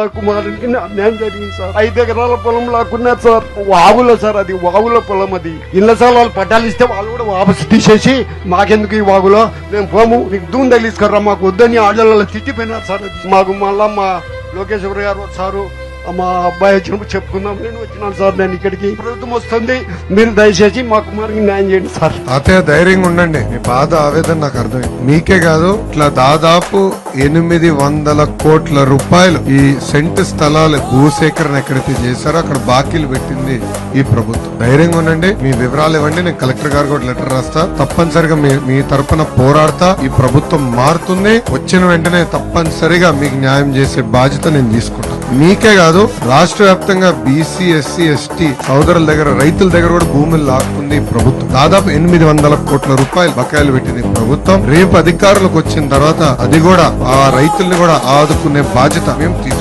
కుమారునికి అన్యాయం జరిగింది సార్. 5 ఎకరాల పొలం లాక్కున్నారు సార్. వాగులో సార్, అది వాగుల పొలం. అది ఇళ్ల స్థలాలు పట్టాలు ఇస్తే వాళ్ళు కూడా వాపసు తీసేసి మాకెందుకు ఈ వాగులో మేము పోము, మీకు దూరం తగిలిసుకురా మాకు వద్దని ఆడలలో తిట్టిపోయినారు సార్. మాకు మళ్ళా మా లోకేశ్వర్ గారు సారు మా అబ్బాయి వచ్చినప్పుడు చెప్పుకుందాం నేను వచ్చినాను సార్. నేను ఇక్కడికి ప్రభుత్వం వస్తుంది, మీరు దయచేసి మా కుమారుకి న్యాయం చేయండి సార్. తాతయ్య ధైర్యంగా ఉండండి. మీ బాధ ఆవేదన నాకు అర్థమైంది. మీకే కాదు, ఇట్లా దాదాపు 800 కోట్ల రూపాయలు ఈ సెంటు స్థలాలు భూసేకరణ ఎక్కడైతే చేశారో అక్కడ బాకీలు పెట్టింది ఈ ప్రభుత్వం. ధైర్యంగా ఉండండి. మీ వివరాలు ఇవ్వండి. నేను కలెక్టర్ గారు కూడా లెటర్ రాస్తా. తప్పనిసరిగా మీ తరపున పోరాడతా. ఈ ప్రభుత్వం మారుతుంది. వచ్చిన వెంటనే తప్పనిసరిగా మీకు న్యాయం చేసే బాధ్యత నేను తీసుకుంటాను. మీకే కాదు, రాష్ట్ర వ్యాప్తంగా బీసీ, ఎస్సీ, ఎస్టీ సోదరుల దగ్గర, రైతుల దగ్గర కూడా భూములు లాక్కుంది ప్రభుత్వం. దాదాపు 800 కోట్ల రూపాయలు బకాయిలు పెట్టింది ప్రభుత్వం. రేపు అధికారులకు వచ్చిన తర్వాత అది కూడా ఆ రైతుల్ని కూడా ఆదుకునే బాధ్యత మేము తీసుకుంటాం.